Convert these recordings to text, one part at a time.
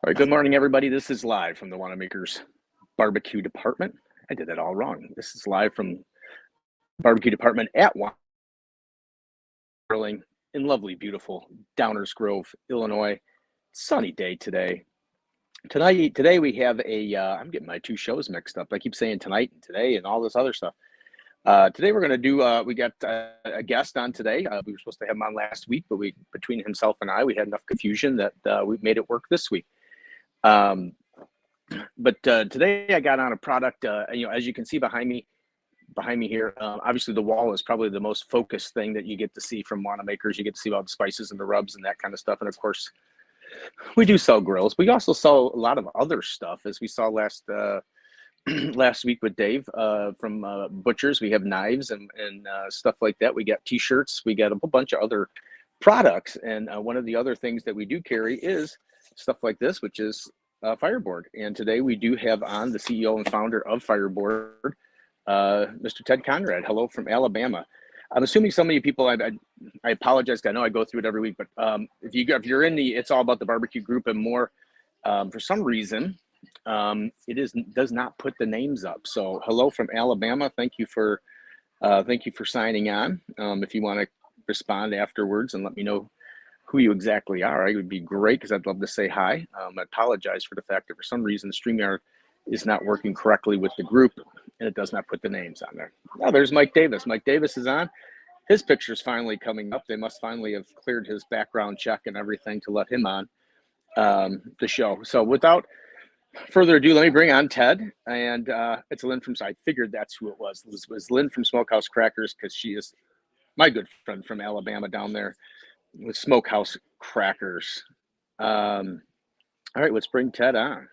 All right, good morning, everybody. This is live from the Wannemaker's barbecue department. I did that all wrong. This is live from barbecue department at Wannemaker in lovely, beautiful Downers Grove, Illinois. Sunny day today. Today we have I'm getting my two shows mixed up. I keep saying tonight and today and all this other stuff. Today we're going to do, we got a guest on today. We were supposed to have him on last week, but between himself and I, we had enough confusion that we made it work this week. But today I got on a product, as you can see behind me here, obviously the wall is probably the most focused thing that you get to see from Wannemakers. You get to see all the spices and the rubs and that kind of stuff. And of course, we do sell grills. We also sell a lot of other stuff, as we saw last last week with Dave from Butchers. We have knives and stuff like that. We got t-shirts. We got a whole bunch of other products. And one of the other things that we do carry is stuff like this, which is FireBoard. And today we do have on the CEO and founder of FireBoard, Mr. Ted Conrad. Hello from Alabama. I'm assuming some of you people, I apologize, I know I go through it every week, but if you're in the It's All About the Barbecue group and more, for some reason, does not put the names up. So hello from Alabama. Thank you for signing on. If you want to respond afterwards and let me know who you exactly are, it would be great, because I'd love to say hi. I apologize for the fact that for some reason StreamYard is not working correctly with the group and it does not put the names on there. Now there's Mike Davis. Mike Davis is on. His picture's finally coming up. They must finally have cleared his background check and everything to let him on the show. So without further ado, let me bring on Ted. And it's Lynn from, I figured that's who it was. It was Lynn from Smokehouse Crackers, because she is my good friend from Alabama down there with Smokehouse Crackers. All right, let's bring Ted on.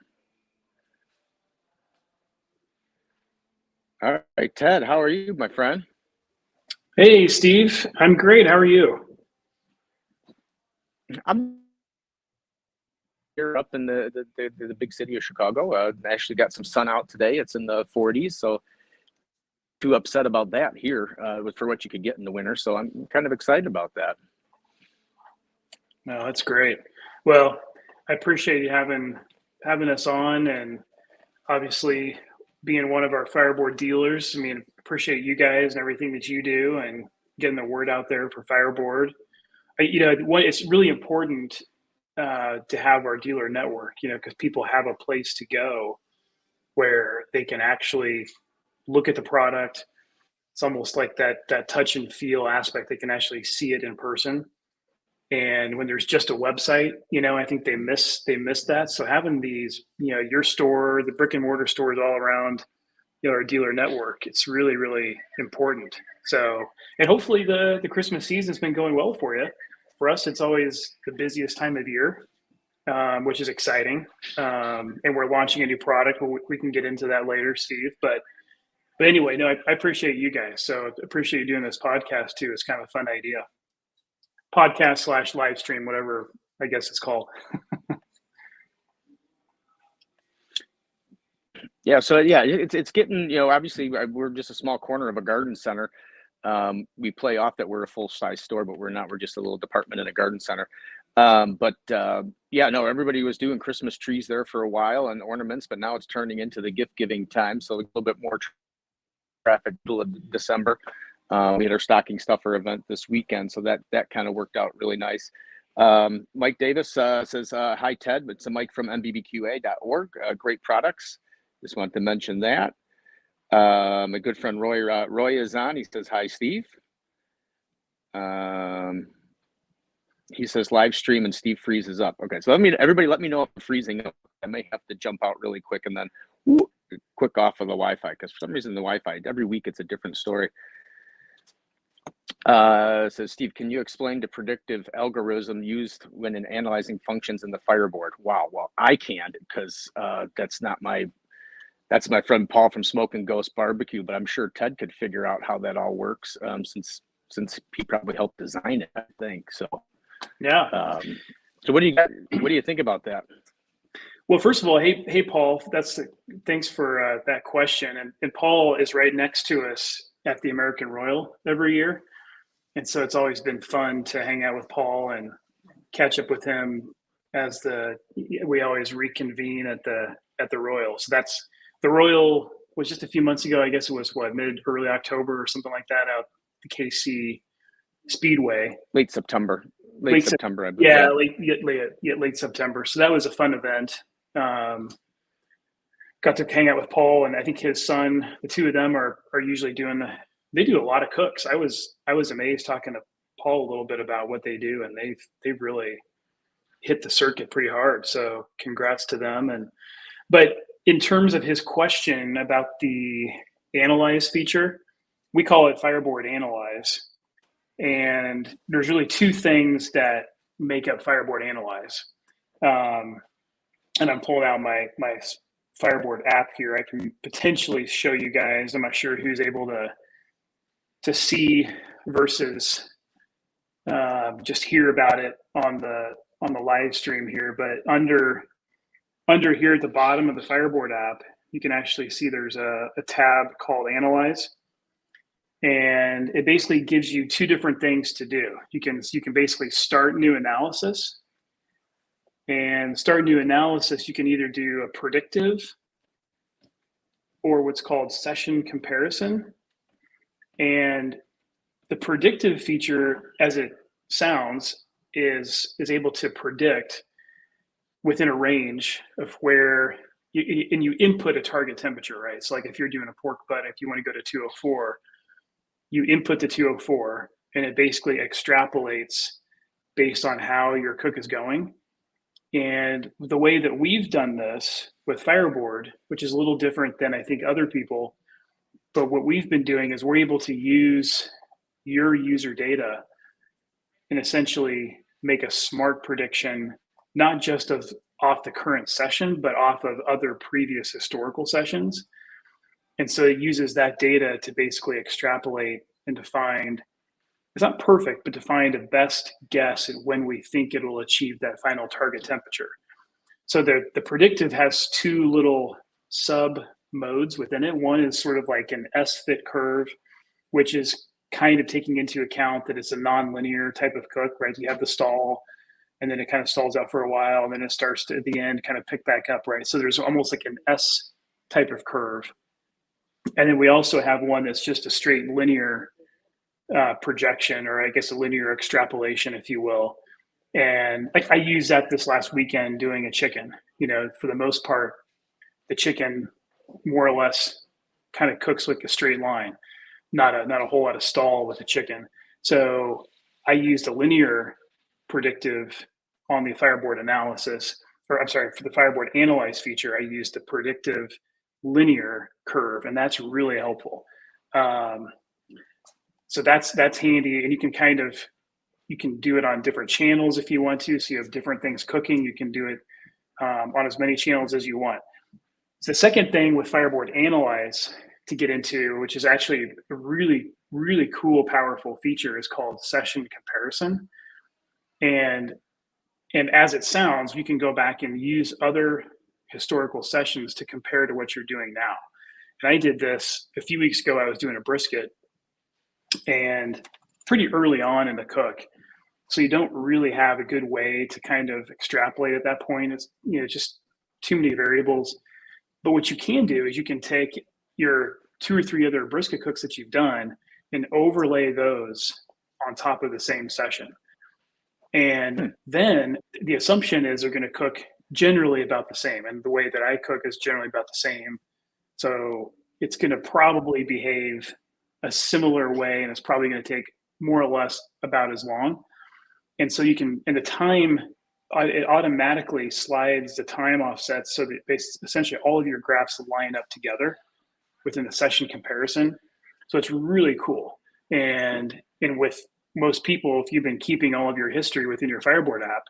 All right, Ted, how are you, my friend? Hey, Steve. I'm great. How are you? I'm here up in the big city of Chicago. I actually got some sun out today. It's in the 40s, so too upset about that here for what you could get in the winter. So I'm kind of excited about that. No, that's great. Well, I appreciate you having us on, and obviously being one of our FireBoard dealers. I mean, appreciate you guys and everything that you do and getting the word out there for FireBoard. It's really important to have our dealer network, because people have a place to go where they can actually look at the product. It's almost like that touch and feel aspect. They can actually see it in person. And when there's just a website, I think they miss that. So having these, your store, the brick and mortar stores all around, our dealer network, it's really, really important. So, and hopefully the Christmas season's been going well for you. For us, it's always the busiest time of year, which is exciting. And we're launching a new product. We can get into that later, Steve. But anyway, no, I appreciate you guys. So I appreciate you doing this podcast too. It's kind of a fun idea. Podcast / live stream, whatever I guess it's called. Yeah, so yeah, it's getting, obviously we're just a small corner of a garden center. We play off that we're a full size store, but we're not. We're just a little department in a garden center. Yeah, no, everybody was doing Christmas trees there for a while and ornaments, but now it's turning into the gift giving time. So a little bit more traffic of December. We had our stocking stuffer event this weekend, so that kind of worked out really nice. Mike Davis says, hi, Ted. It's a Mike from mbbqa.org. Great products. Just wanted to mention that. My good friend Roy is on. He says, hi, Steve. He says, live stream and Steve freezes up. Okay, so everybody let me know if I'm freezing up. I may have to jump out really quick and then quick off of the Wi-Fi, because for some reason the Wi-Fi, every week it's a different story. Says, Steve, can you explain the predictive algorithm used when in analyzing functions in the FireBoard? Wow, well, I can't, because that's my friend Paul from Smoke and Ghost Barbecue, but I'm sure Ted could figure out how that all works, since he probably helped design it, I think. So yeah. So what do you think about that? Well, first of all, hey Paul, thanks for that question. And Paul is right next to us at the American Royal every year. And so it's always been fun to hang out with Paul and catch up with him as we always reconvene at the Royal. So the Royal was just a few months ago. I guess it was early October or something like that out the KC Speedway. Late September. Late September, I believe. Yeah, late September. So that was a fun event. Got to hang out with Paul, and I think his son. The two of them are usually they do a lot of cooks. I was amazed talking to Paul a little bit about what they do, and they've really hit the circuit pretty hard. So congrats to them. But in terms of his question about the analyze feature, we call it FireBoard Analyze. And there's really two things that make up FireBoard Analyze. And I'm pulling out my FireBoard app here. I can potentially show you guys. I'm not sure who's able to see versus just hear about it on the live stream here. But under here at the bottom of the FireBoard app, you can actually see there's a tab called Analyze. And it basically gives you two different things to do. You can basically start new analysis. And start new analysis, you can either do a predictive or what's called session comparison. And the predictive feature, as it sounds, is able to predict within a range of where you input a target temperature, right? So like if you're doing a pork butt, if you want to go to 204, you input the 204 and it basically extrapolates based on how your cook is going. And the way that we've done this with FireBoard, which is a little different than I think other people, but what we've been doing is we're able to use your user data and essentially make a smart prediction, not just off the current session, but off of other previous historical sessions. And so it uses that data to basically extrapolate and to find, it's not perfect, but to find a best guess at when we think it will achieve that final target temperature. So the predictive has two little sub modes within it. One is sort of like an S-fit curve, which is kind of taking into account that it's a non-linear type of cook, right? You have the stall, and then it kind of stalls out for a while, and then it starts to, at the end, kind of pick back up, right? So there's almost like an S type of curve. And then we also have one that's just a straight linear projection, or I guess a linear extrapolation, if you will. And I used that this last weekend doing a chicken. For the most part, the chicken more or less kind of cooks like a straight line, not a whole lot of stall with the chicken. So I used a linear predictive on the FireBoard analysis, or I'm sorry, for the FireBoard Analyze feature, I used the predictive linear curve, and that's really helpful. So that's handy, and you can do it on different channels if you want to. So you have different things cooking. You can do it on as many channels as you want. So the second thing with FireBoard Analyze to get into, which is actually a really, really cool, powerful feature, is called session comparison. And as it sounds, you can go back and use other historical sessions to compare to what you're doing now. And I did this a few weeks ago. I was doing a brisket, and pretty early on in the cook. So you don't really have a good way to kind of extrapolate at that point. It's just too many variables. But what you can do is you can take your 2 or 3 other brisket cooks that you've done and overlay those on top of the same session. And then the assumption is they're going to cook generally about the same. And the way that I cook is generally about the same. So it's going to probably behave a similar way, and it's probably going to take more or less about as long. And so you can, and the time, it automatically slides the time offsets so that essentially all of your graphs line up together within the session comparison. So it's really cool. And with most people, if you've been keeping all of your history within your FireBoard app,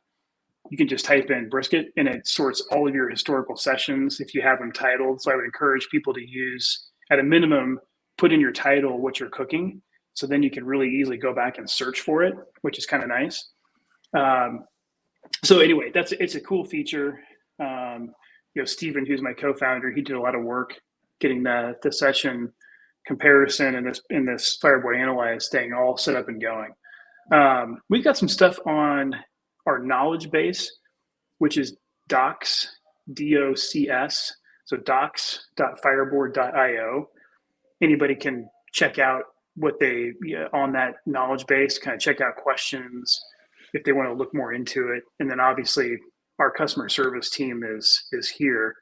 you can just type in brisket and it sorts all of your historical sessions if you have them titled. So I would encourage people to use, at a minimum, put in your title what you're cooking. So then you can really easily go back and search for it, which is kind of nice. So anyway, it's a cool feature. Stephen, who's my co-founder, he did a lot of work getting the session comparison and this FireBoard Analyze thing all set up and going. We've got some stuff on our knowledge base. which is docs, DOCS, so docs.fireboard.io. Anybody can check out what they, on that knowledge base, kind of check out questions if they want to look more into it. And then obviously our customer service team is here.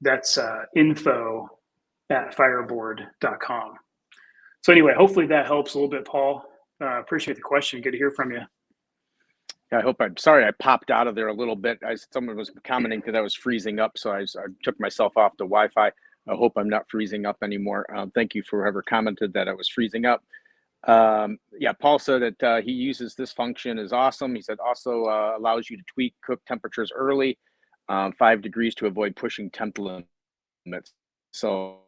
That's info@fireboard.com. So anyway, hopefully that helps a little bit, Paul. Appreciate the question. Good to hear from you. Yeah, I'm sorry I popped out of there a little bit. Someone was commenting because I was freezing up, so I took myself off the Wi-Fi. I hope I'm not freezing up anymore. Thank you for whoever commented that I was freezing up. Yeah, Paul said that he uses this function is awesome. He said also allows you to tweak cook temperatures early, 5 degrees to avoid pushing temp limits. So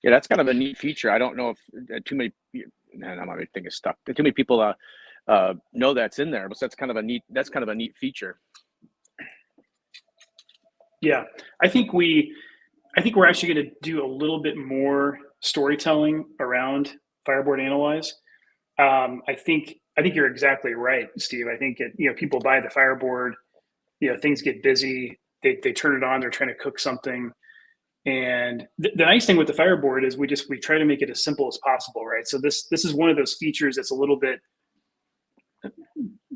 yeah, that's kind of a neat feature. I don't know if too many, my thing is stuck. Too many people know that's in there, but that's kind of a neat feature. Yeah, I think we're actually going to do a little bit more storytelling around FireBoard Analyze. I think you're exactly right, Steve. I think people buy the FireBoard, things get busy, they turn it on, they're trying to cook something. And the nice thing with the FireBoard is we try to make it as simple as possible, right? So this is one of those features that's a little bit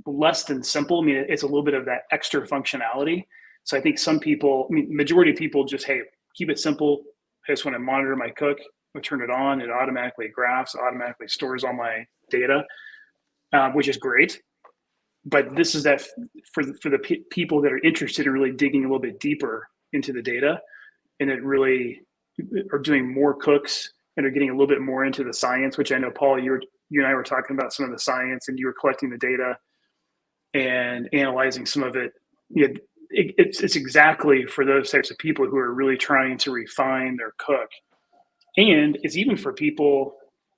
less than simple. I mean, it's a little bit of that extra functionality. So I think some people, majority of people just, hey, keep it simple. I just want to monitor my cook. I turn it on, it automatically graphs, automatically stores all my data, which is great. But this is that for the people that are interested in really digging a little bit deeper into the data, and it really are doing more cooks and are getting a little bit more into the science, which I know, Paul, you and I were talking about some of the science, and you were collecting the data and analyzing some of it. It's exactly for those types of people who are really trying to refine their cook. And it's even for people,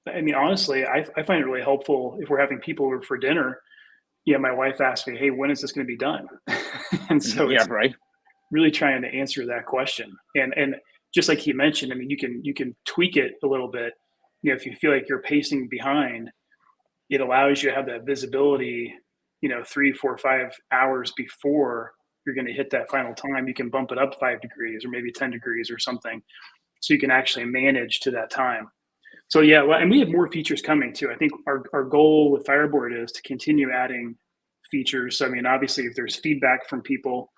honestly, I find it really helpful if we're having people over for dinner. Yeah, my wife asked me, hey, when is this going to be done? And so yeah, right. Really trying to answer that question. And just like he mentioned, you can tweak it a little bit. If you feel like you're pacing behind, it allows you to have that visibility, 3, 4, 5 hours before you're going to hit that final time. You can bump it up 5 degrees or maybe 10 degrees or something, so you can actually manage to that time. So yeah, well, and we have more features coming too. I think our goal with FireBoard is to continue adding features. So obviously, if there's feedback from people,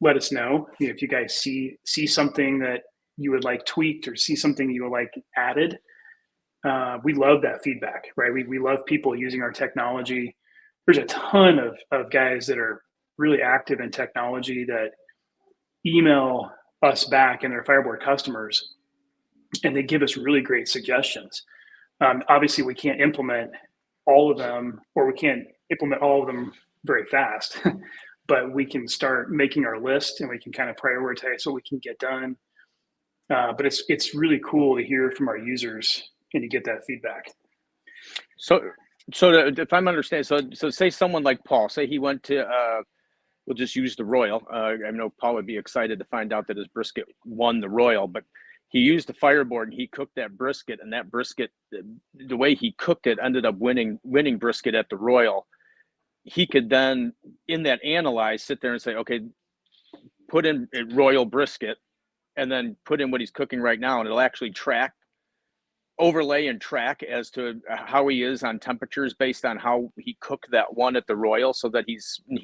let us know. If you guys see something that you would like tweaked or see something you would like added, we love that feedback, right? We love people using our technology. There's a ton of guys that are really active in technology that email us back and their FireBoard customers, and they give us really great suggestions. Obviously, we can't implement all of them, or we can't implement all of them very fast, but we can start making our list and we can kind of prioritize what we can get done. But it's really cool to hear from our users and to get that feedback. So if I'm understanding, so say someone like Paul, say he went to, we'll just use the Royal. I know Paul would be excited to find out that his brisket won the Royal, but he used the FireBoard and he cooked that brisket, and that brisket, the way he cooked it, ended up winning brisket at the Royal. He could then, in that analyze, sit there and say, okay, put in a Royal brisket, and then put in what he's cooking right now, and it'll actually overlay and track as to how he is on temperatures based on how he cooked that one at the Royal, so that he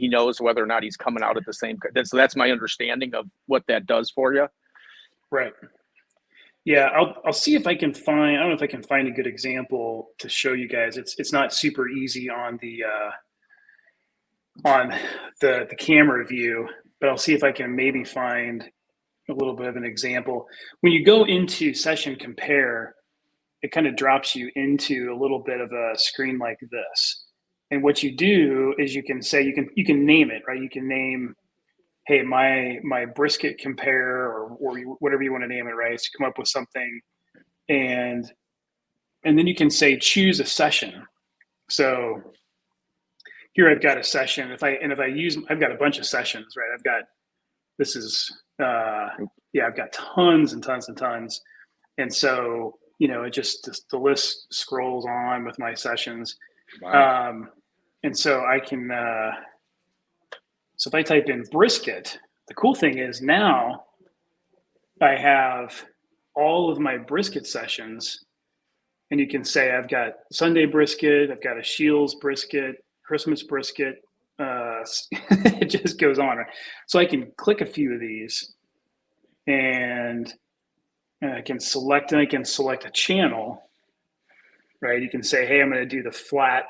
knows whether or not he's coming out at the same. So that's my understanding of what that does for you. Right. Yeah, I'll see if I can find. I don't know if I can find a good example to show you guys. It's not super easy on the camera view, but I'll see if I can maybe find a little bit of an example. When you go into Session Compare, it kind of drops you into a little bit of a screen like this. And what you do is you can say, you can name it, right? You can name, hey, my brisket compare, or whatever you want to name it, right? So you come up with something, and then you can say choose a session. So here I've got a session. I've got a bunch of sessions, right? I've got tons and tons and tons. And so, it just the list scrolls on with my sessions. Wow. And so I can, So if I type in brisket, the cool thing is now I have all of my brisket sessions, and you can say I've got Sunday brisket, I've got a Shields brisket, Christmas brisket. It just goes on. So I can click a few of these, and I can select a channel, right? You can say, hey, I'm going to do the flat.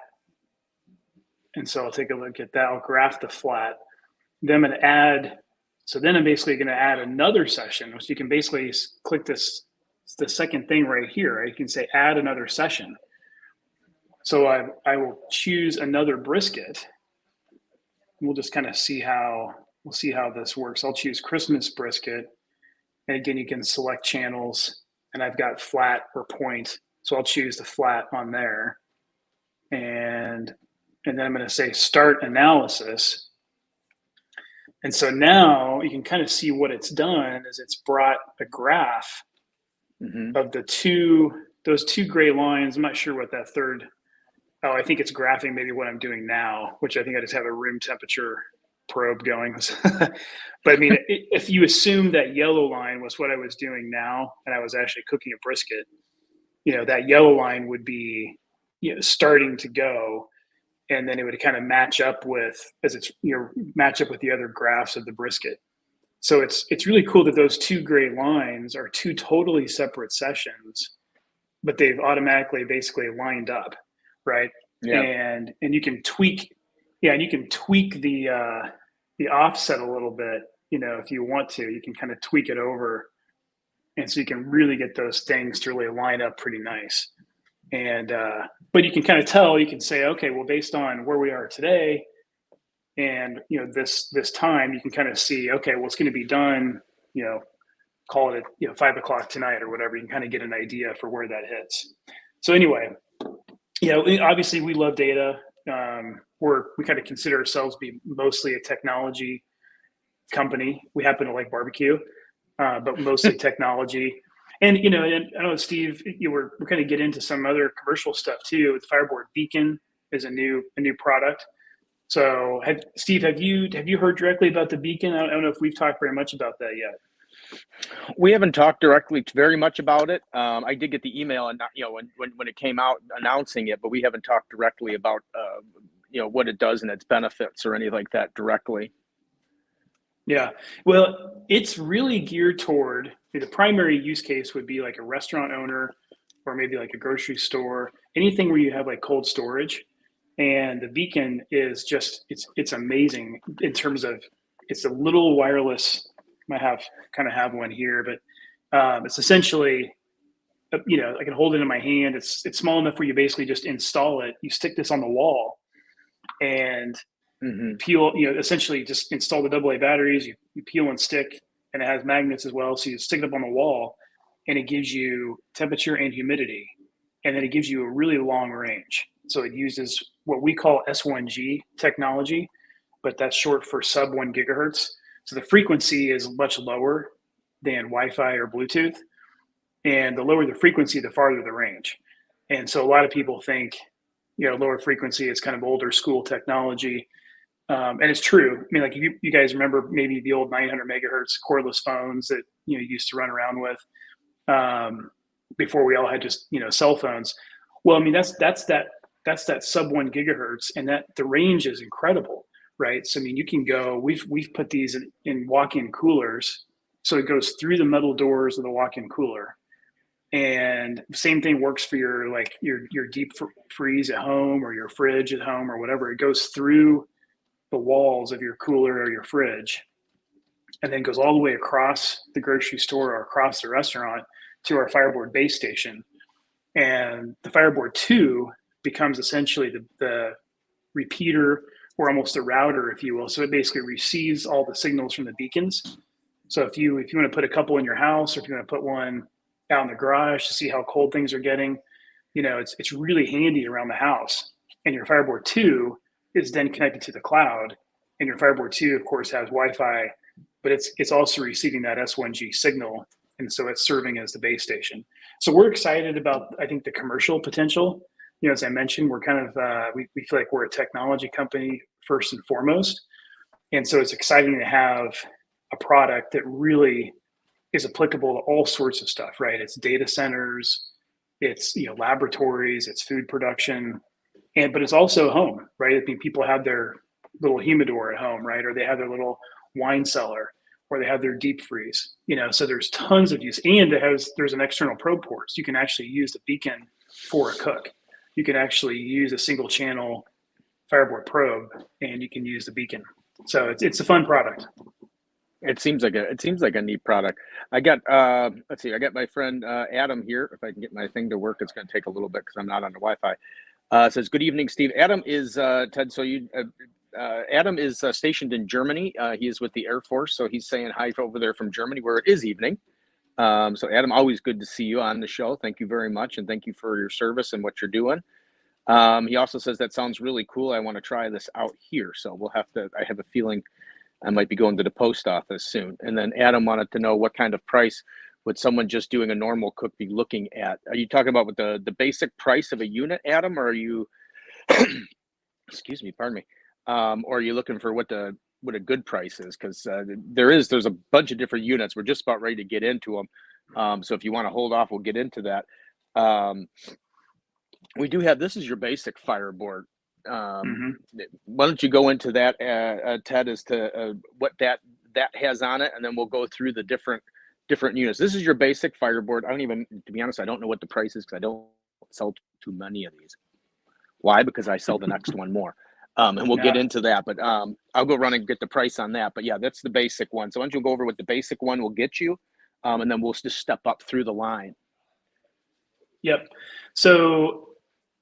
And so I'll take a look at that. I'll graph the flat. Then I'm going to add, so then I'm basically going to add another session, which you can basically click this, the second thing right here, right? You can say add another session. So I will choose another brisket. We'll just kind of see how this works. I'll choose Christmas brisket. And again, you can select channels, and I've got flat or point. So I'll choose the flat on there. And then I'm going to say start analysis. And so now you can kind of see what it's done is it's brought a graph of those two gray lines. I'm not sure what that third, I think it's graphing maybe what I'm doing now, which I think I just have a room temperature probe going. But I mean, if you assume that yellow line was what I was doing now, and I was actually cooking a brisket, that yellow line would be, starting to go, and then it would kind of match up with the other graphs of the brisket. So it's really cool that those two gray lines are two totally separate sessions, but they've automatically basically lined up, right? Yeah. And you can tweak, the offset a little bit, if you want to. You can kind of tweak it over, and so you can really get those things to really line up pretty nice. And but you can kind of tell, you can say, okay, well, based on where we are today, and this time, you can kind of see, okay, well, it's going to be done, call it 5 o'clock tonight or whatever. You can kind of get an idea for where that hits. So anyway, obviously we love data. We kind of consider ourselves to be mostly a technology company. We happen to like barbecue, but mostly technology. And and I know, Steve, we're kind of get into some other commercial stuff too. With FireBoard Beacon is a new product. So, Steve, have you heard directly about the Beacon? I don't know if we've talked very much about that yet. We haven't talked directly very much about it. I did get the email, and when it came out announcing it, but we haven't talked directly about what it does and its benefits or anything like that directly. Yeah, well, it's really geared toward, the primary use case would be like a restaurant owner, or maybe like a grocery store, anything where you have like cold storage. And the Beacon is just, it's amazing in terms of, it's a little wireless. I have one here, but it's essentially, I can hold it in my hand. It's small enough where you basically just install it. You stick this on the wall, and peel, essentially just install the AA batteries. You peel and stick, and it has magnets as well. So you stick it up on the wall, and it gives you temperature and humidity, and then it gives you a really long range. So it uses what we call S1G technology, but that's short for sub 1 gigahertz. So the frequency is much lower than Wi-Fi or Bluetooth. And the lower the frequency, the farther the range. And so a lot of people think, lower frequency is kind of older school technology. And it's true. I mean, like, if you guys remember maybe the old 900 megahertz cordless phones that, used to run around with before we all had just, cell phones. Well, I mean, that's that sub 1 gigahertz, and that the range is incredible, right? So, I mean, you can go, we've put these in walk-in coolers. So it goes through the metal doors of the walk-in cooler. And same thing works for your deep freeze at home, or your fridge at home, or whatever. It goes through the walls of your cooler or your fridge, and then goes all the way across the grocery store or across the restaurant to our FireBoard base station. And the FireBoard 2 becomes essentially the repeater, or almost a router, if you will. So it basically receives all the signals from the beacons. So if you want to put a couple in your house, or if you want to put one out in the garage to see how cold things are getting, it's really handy around the house. And your FireBoard 2 is then connected to the cloud, and your FireBoard 2, of course, has Wi-Fi, but it's also receiving that S1G signal, and so it's serving as the base station. So we're excited about, I think, the commercial potential. As I mentioned, we're kind of we feel like we're a technology company first and foremost, And so it's exciting to have a product that really is applicable to all sorts of stuff, right? It's data centers, it's, you know, laboratories, it's food production, but it's also home, right? I mean, people have their little humidor at home, right? Or they have their little wine cellar, or they have their deep freeze, you know, so there's tons of use. And there's an external probe port. So you can actually use the beacon for a cook. You can actually use a single channel FireBoard probe, and you can use the beacon. So it's a fun product. It seems like a neat product. I got let's see, I got my friend Adam here. If I can get my thing to work, it's going to take a little bit because I'm not on the Wi-Fi. Says, good evening, Steve. Adam is Ted. So Adam is stationed in Germany. He is with the Air Force, so he's saying hi over there from Germany, where it is evening. So Adam, always good to see you on the show. Thank you very much, and thank you for your service and what you're doing. He also says that sounds really cool. I want to try this out here. So we'll have to. I have a feeling I might be going to the post office soon. And then Adam wanted to know what kind of price would someone just doing a normal cook be looking at? Are you talking about with the basic price of a unit, Adam, or are you, excuse me, pardon me, or are you looking for what a good price is? Because there's a bunch of different units. We're just about ready to get into them. So if you want to hold off, we'll get into that. We do have, this is your basic FireBoard. Why don't you go into that, Ted, as to what that has on it, and then we'll go through the different units. This is your basic FireBoard. I don't even, to be honest, I don't know what the price is because I don't sell too many of these. Why? Because I sell the next one more. And we'll get into that, but I'll go run and get the price on that. But yeah, that's the basic one. So why don't you go over what the basic one will get you, and then we'll just step up through the line. Yep. So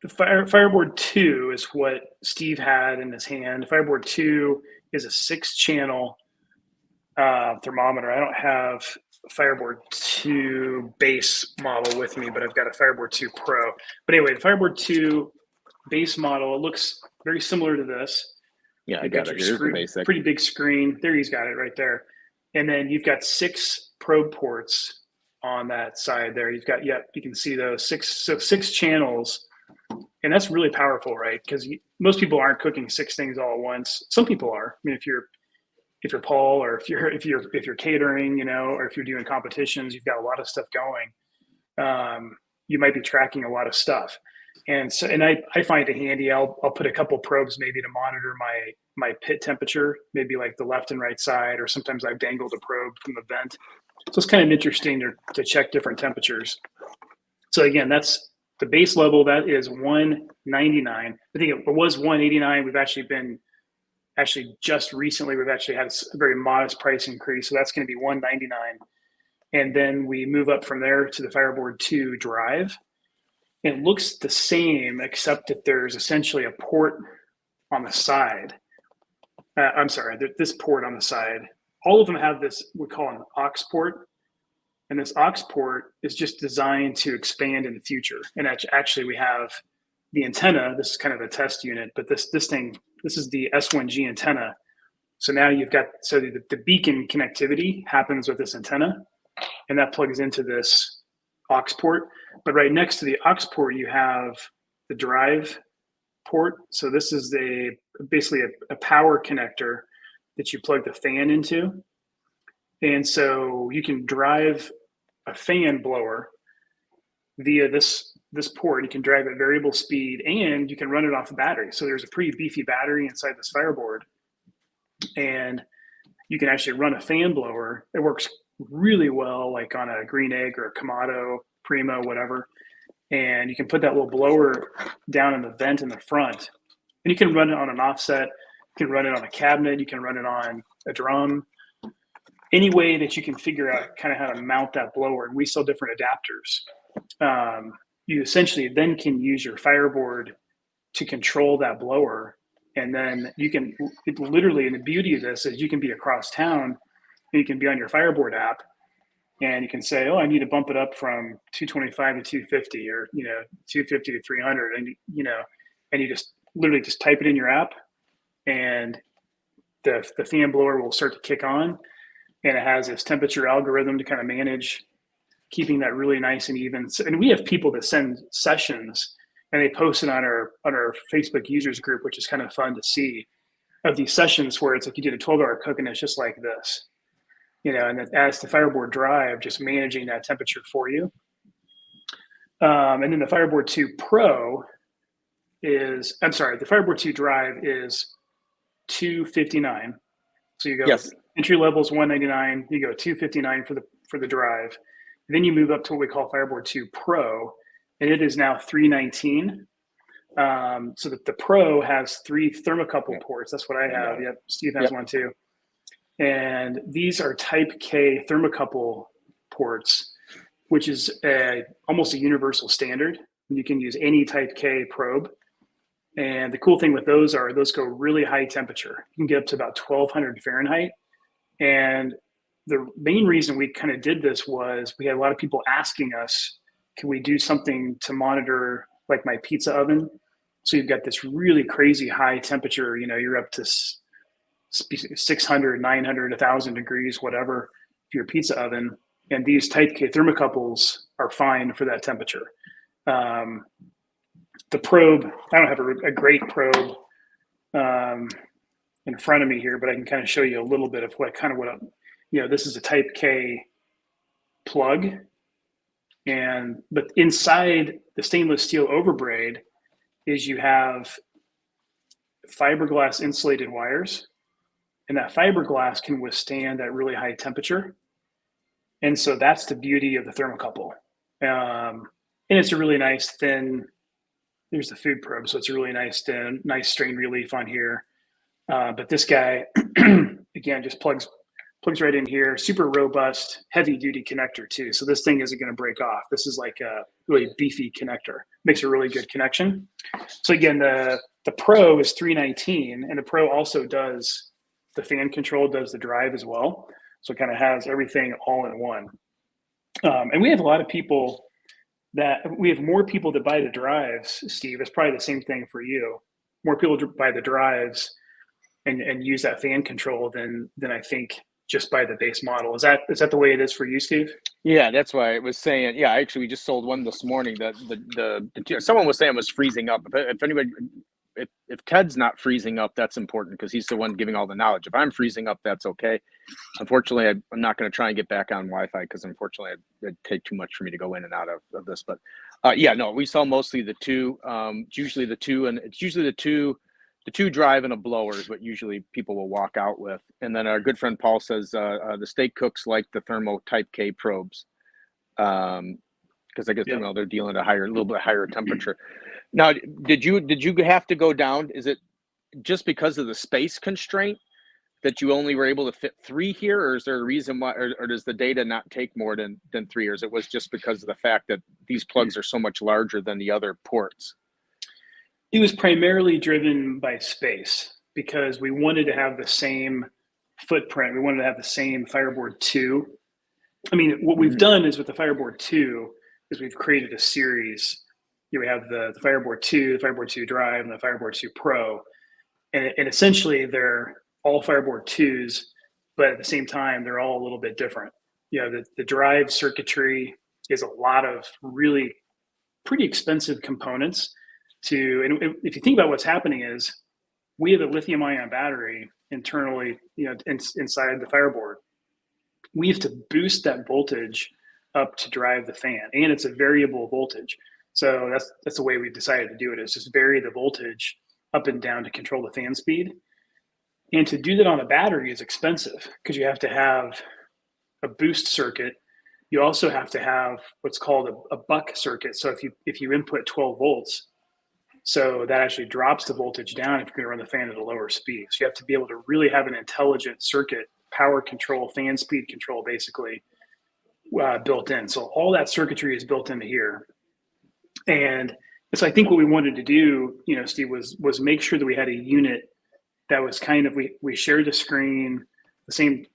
the FireBoard 2 is what Steve had in his hand. FireBoard 2 is a 6-channel thermometer. I don't have a FireBoard 2 base model with me, but I've got a FireBoard 2 Pro. But anyway, the FireBoard 2 base model, it looks very similar to this. Yeah, I got it. Here's the basic. Pretty big screen. There, he's got it right there. And then you've got 6 probe ports on that side there. You've got, you can see those 6 channels. And that's really powerful, right? Because most people aren't cooking 6 things all at once. Some people are. I mean, if you're Paul, or if you're catering, you know, or if you're doing competitions, you've got a lot of stuff going. You might be tracking a lot of stuff, and I find it handy. I'll put a couple probes maybe to monitor my pit temperature, maybe like the left and right side, or sometimes I've dangled a probe from the vent. So it's kind of interesting to check different temperatures. So again, that's the base level. That is $199. I think it was $189. We've actually just recently, we've actually had a very modest price increase. So that's going to be $199. And then we move up from there to the FireBoard 2 Drive. It looks the same, except that there's essentially a port on the side. I'm sorry, this port on the side. All of them have this, we call an aux port. And this aux port is just designed to expand in the future. And actually we have the antenna. This is kind of a test unit, but this is the S1G antenna. So now you've got, so the beacon connectivity happens with this antenna, and that plugs into this aux port. But right next to the aux port, you have the drive port. So this is basically a power connector that you plug the fan into. And so you can drive a fan blower via this port. You can drive at variable speed, and you can run it off a battery. So there's a pretty beefy battery inside this FireBoard, and you can actually run a fan blower. It works really well, like on a Green Egg or a Kamado, Primo, whatever. And you can put that little blower down in the vent in the front, and you can run it on an offset. You can run it on a cabinet. You can run it on a drum. Any way that you can figure out kind of how to mount that blower. And we sell different adapters. You essentially then can use your FireBoard to control that blower. And then you can literally, and the beauty of this is you can be across town, and you can be on your FireBoard app, and you can say, oh, I need to bump it up from 225 to 250, or, 250 to 300. And, and you just literally just type it in your app, and the fan blower will start to kick on. And it has this temperature algorithm to kind of manage keeping that really nice and even. And we have people that send sessions, and they post it on our Facebook users group, which is kind of fun to see. of these sessions where it's like you did a 12-hour cook and it's just like this, and then as the FireBoard drive, just managing that temperature for you. And then the FireBoard 2 Pro the FireBoard 2 drive is $259. So you go, Yes. entry level is $199. You go $259 for the drive. And then you move up to what we call FireBoard 2 Pro, and it is now $319. So that the Pro has 3 thermocouple ports. That's what I have. Yep. Steve has one too. And these are Type K thermocouple ports, which is almost a universal standard. You can use any Type K probe. And the cool thing with those go really high temperature. You can get up to about 1200 Fahrenheit. And the main reason we kind of did this was we had a lot of people asking us, can we do something to monitor like my pizza oven? So you've got this really crazy high temperature, you're up to 600, 900, 1000 degrees, whatever, for your pizza oven. And these Type K thermocouples are fine for that temperature. The probe, I don't have a great probe in front of me here, but I can kind of show you a little bit of this is a Type K plug. But inside the stainless steel overbraid is you have fiberglass insulated wires, and that fiberglass can withstand that really high temperature. And so that's the beauty of the thermocouple. And it's a really nice thin, there's the food probe. So it's a really nice strain relief on here. But this guy, again, just plugs right in here. Super robust, heavy duty connector too. So this thing isn't going to break off. This is like a really beefy connector. Makes a really good connection. So again, the Pro is $319, and the Pro also does the fan control, does the drive as well. So it kind of has everything all in one. And we have a lot of people we have more people that buy the drives, Steve. It's probably the same thing for you. More people buy the drives and use that fan control than I think just buy the base model. Is that the way it is for you, Steve? Yeah, that's why I was saying. Yeah, actually, we just sold one this morning. Someone was saying it was freezing up. If Ted's not freezing up, that's important because he's the one giving all the knowledge. If I'm freezing up, that's okay. Unfortunately, I'm not going to try and get back on Wi-Fi because unfortunately, it'd take too much for me to go in and out of this. But we sell mostly the two. It's usually the two, and it's usually the two drive and a blower is what usually people will walk out with. And then our good friend Paul says the steak cooks like the Thermo Type K probes because I guess they're dealing at a little bit higher temperature. Now, did you have to go down? Is it just because of the space constraint that you only were able to fit 3 here, or is there a reason why, or does the data not take more than 3 years? It was just because of the fact that these plugs are so much larger than the other ports? It was primarily driven by space because we wanted to have the same footprint. We wanted to have the same FireBoard 2. I mean, what we've done is with the FireBoard 2 is we've created a series. We have the FireBoard 2, the FireBoard 2 Drive, and the FireBoard 2 Pro. And essentially, they're all FireBoard 2s, but at the same time, they're all a little bit different. The drive circuitry is a lot of really pretty expensive components. And if you think about what's happening is we have a lithium-ion battery internally, inside the FireBoard. We have to boost that voltage up to drive the fan, and it's a variable voltage. So that's the way we've decided to do it, is just vary the voltage up and down to control the fan speed. And to do that on a battery is expensive because you have to have a boost circuit. You also have to have what's called a buck circuit. So if you input 12 volts, so that actually drops the voltage down if you're going to run the fan at a lower speed. So you have to be able to really have an intelligent circuit, power control, fan speed control, basically built in. So all that circuitry is built into here. And so I think what we wanted to do, Steve, was make sure that we had a unit that was kind of, we shared the screen, the same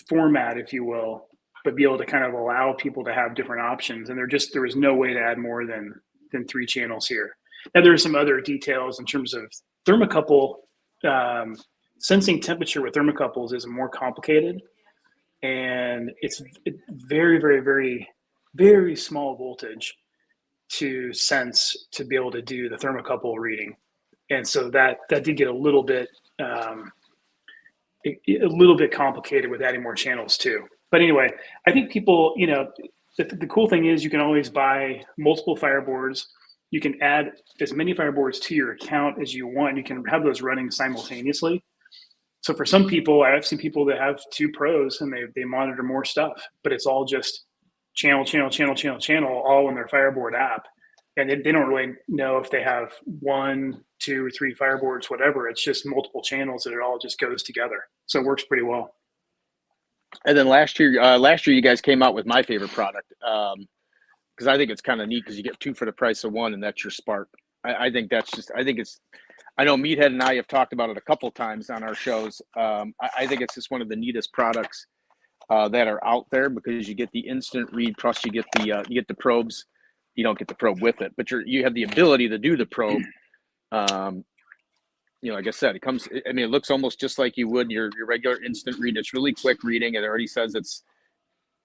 format, if you will, but be able to kind of allow people to have different options. And there was no way to add more than 3 channels here. Now there are some other details in terms of thermocouple. Sensing temperature with thermocouples is more complicated, and it's very, very, very, very small voltage to sense to be able to do the thermocouple reading. And so that did get a little bit a little bit complicated with adding more channels too. But anyway, I think people, the cool thing is you can always buy multiple FireBoards. You can add as many FireBoards to your account as you want. You can have those running simultaneously. So for some people, I've seen people that have 2 pros and they monitor more stuff, but it's all just channel, all in their FireBoard app. And they don't really know if they have 1, 2, or 3 FireBoards, whatever. It's just multiple channels that it all just goes together. So it works pretty well. And then last year you guys came out with my favorite product, because I think it's kind of neat because you get 2 for the price of 1, and that's your Spark. I think I know Meathead and I have talked about it a couple times on our shows. I think it's just one of the neatest products that are out there, because you get the instant read, plus you get the probes. You don't get the probe with it, but you have the ability to do the probe. Like I said, it looks almost just like you would your regular instant read. It's really quick reading. It already says it's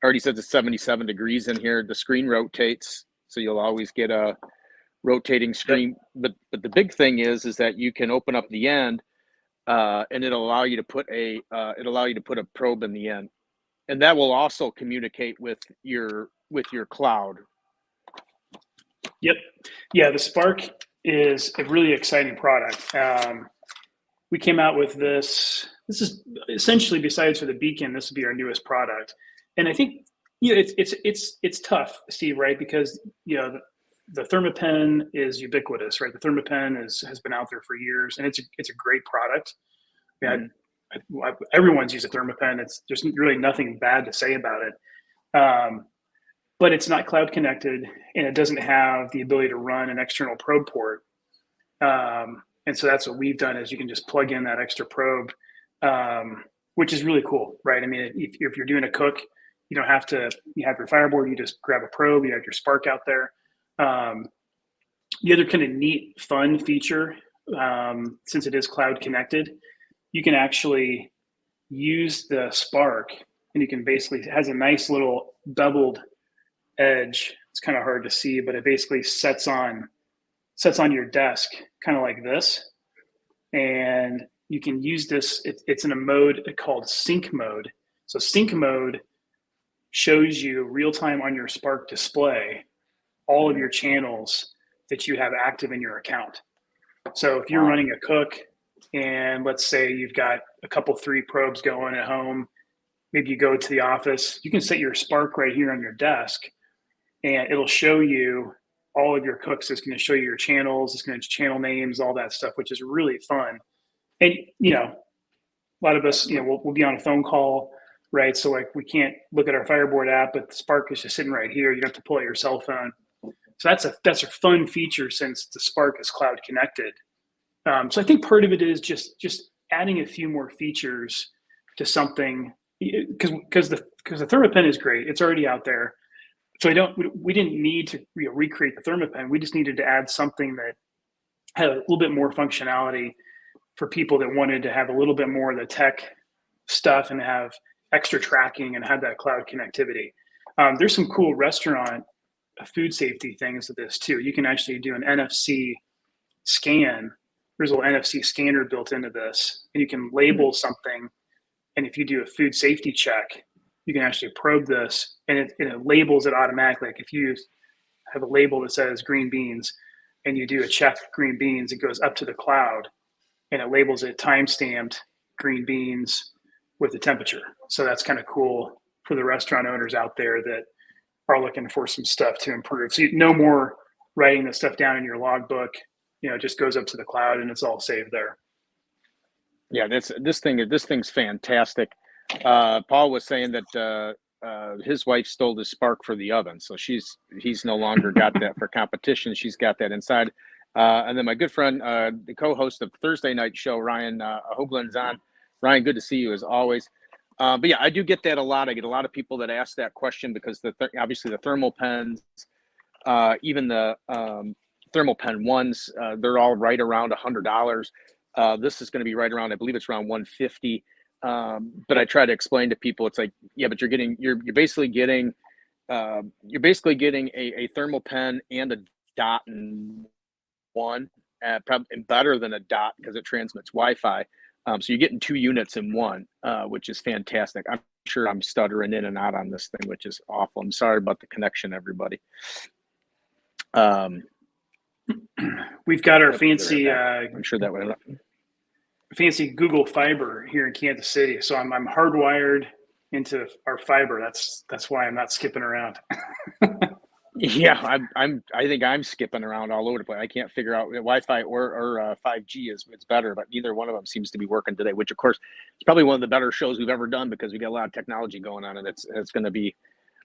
77 degrees in here. The screen rotates, so you'll always get a rotating screen. Yep. But the big thing is that you can open up the end, and it'll allow you to put a probe in the end, and that will also communicate with your cloud. Yep. Yeah, the Spark is a really exciting product. We came out with this. This is essentially, besides for the beacon, this would be our newest product. And I think it's tough, Steve, right? Because the ThermaPen is ubiquitous, right? The ThermaPen has been out there for years, and it's a great product. Everyone's used a ThermaPen. There's really nothing bad to say about it. But it's not cloud connected, and it doesn't have the ability to run an external probe port. And so that's what we've done, is you can just plug in that extra probe, which is really cool, right? I mean, if you're doing a cook, you don't have to, you have your FireBoard, you just grab a probe, you have your Spark out there. The other kind of neat, fun feature, since it is cloud connected, you can actually use the Spark, and you can basically, it has a nice little beveled edge. It's kind of hard to see, but it basically sets on your desk, kind of like this. And you can use this, it's in a mode called sync mode. So sync mode shows you real time on your Spark display all of your channels that you have active in your account. So if you're running a cook, and let's say you've got a couple 3 probes going at home, maybe you go to the office, you can set your Spark right here on your desk, and it'll show you all of your cooks. It's going to show you your channels. It's going to channel names, all that stuff, which is really fun. And, a lot of us, we'll be on a phone call, right? So like we can't look at our FireBoard app, but the Spark is just sitting right here. You don't have to pull out your cell phone. So that's a fun feature, since the Spark is cloud connected. So I think part of it is just adding a few more features to something, because the ThermaPen is great. It's already out there. So we didn't need to recreate the ThermaPen. We just needed to add something that had a little bit more functionality for people that wanted to have a little bit more of the tech stuff and have extra tracking and have that cloud connectivity. There's some cool restaurant food safety things with this too. You can actually do an NFC scan. There's a little NFC scanner built into this, and you can label something. And if you do a food safety check, you can actually probe this, and it labels it automatically. Like if you have a label that says green beans, and you do a check green beans, it goes up to the cloud, and it labels it time-stamped green beans with the temperature. So that's kind of cool for the restaurant owners out there that are looking for some stuff to improve. So no more writing the stuff down in your logbook. It just goes up to the cloud, and it's all saved there. Yeah, this thing's fantastic. Paul was saying that his wife stole his Spark for the oven, so he's no longer got that for competition. She's got that inside. And then my good friend, the co-host of Thursday night show, Ryan Hoagland's on. Ryan, good to see you as always. But yeah, I do get that a lot. I get a lot of people that ask that question, because obviously the thermal pens, even the thermal pen ones, they're all right around $100. This is going to be right around, I believe it's around $150. But I try to explain to people, it's like, yeah, but you're basically getting a thermal pen and a dot in one, probably better than a dot because it transmits Wi-Fi. So you're getting 2 units in one, which is fantastic. I'm sure I'm stuttering in and out on this thing, which is awful. I'm sorry about the connection, everybody. We've got our fancy, I'm sure that would. fancy Google Fiber here in Kansas City. So I'm hardwired into our fiber. That's why I'm not skipping around. Yeah, I think I'm skipping around all over the place. I can't figure out Wi-Fi or 5G it's better, but neither one of them seems to be working today. Which of course is probably one of the better shows we've ever done because we got a lot of technology going on, and it's going to be